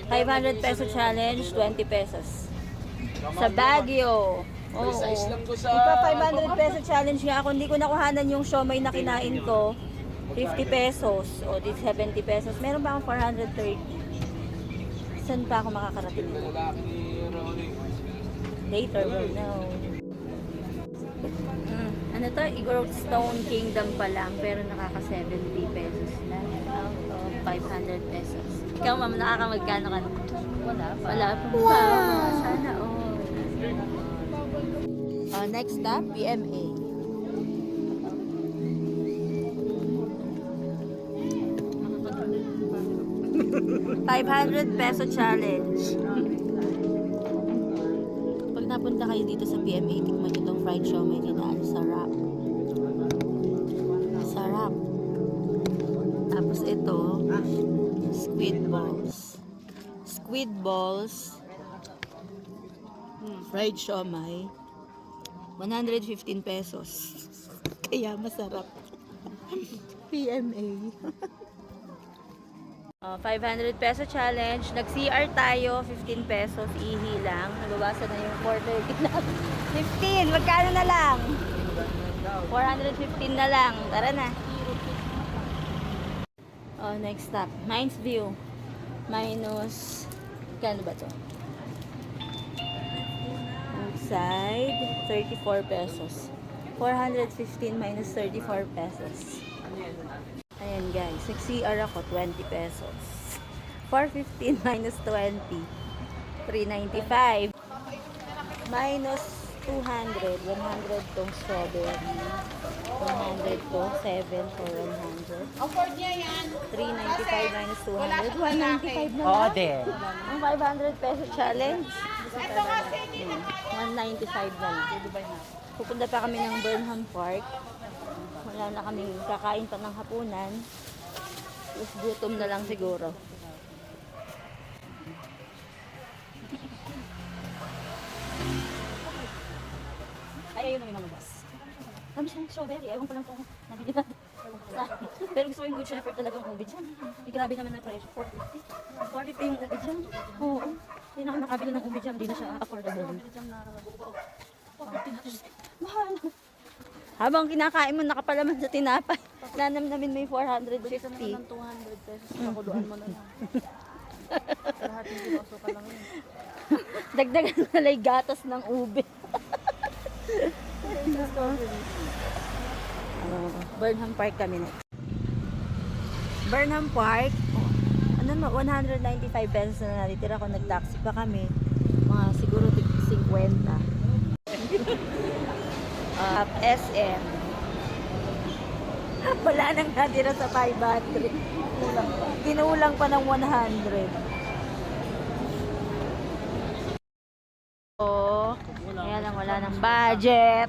500 peso challenge, 20 pesos. Sa Baguio. Oo. Ipa 500 peso challenge nga ako. Hindi ko nakuhanan yung siomay na kinain ko. 50 pesos. O, di 70 pesos. Meron ba akong 430? Saan pa ako makakarating? Later, we'll know. Ano to? Igorot Stone Kingdom pa lang. Pero nakaka 70 pesos na. Out of 500 pesos. Ikaw, ma'am, nakakamagkano ka na? Wala pa. Wow! Sana all. Next stop, PMA. ₱500 challenge. Pag napunta kayo dito sa PMA, tikman nyo itong fried siomai nila. Ang sarap. Sarap. Tapos ito, squid balls. Squid balls. Fried siomai. 115 pesos. Kaya masarap. PMA. 500 peso challenge. Nag-CR tayo. 15 pesos. Ihi lang. Nabawasan na yung 430 na. 15. Magkano na lang? 415 na lang. Tara na. Next stop. Mines View. Minus. Kano ba to? Side, 34 pesos. 415 minus 34 pesos. Ayan guys, nag-CR ako, 20 pesos. 415 minus 20, 395. Minus 200, 100 tong strawberry. 100 to, 7 for 100. 395 minus 200, 195 na lang. Ang 500 peso challenge. 195 na lang. Pupunta pa kami ng Burnham Park. Wala na kaming kakain pa ng hapunan. Tapos gutom na lang siguro. Ay, ayun na yung mamabas. Kami siya ng strawberry. Ewan ko lang kung nabili natin. Pero gusto ko yung good shepherd talagang ube dyan. Grabe naman na presyo. 450. 450 yung ube dyan. Oo. Hindi na ako nakabili ng ube dyan. Hindi na siya affordable. Mahal. Habang kinakain mo, nakapalaman sa tinapay. Nanamnamin may 450. 200 pesos. Pakuluan mo na lang. Kalahating piloso ka lang yun. Dagdagan na lang gatas ng ube. Burnham Park kami next. Burnham Park. Ano na, 195 pesos na natitira ko. Nag-taxi pa kami. Mga siguro 50. SM. Wala nang natira sa 500. Kinulang pa ng 100. Kaya lang wala ng budget.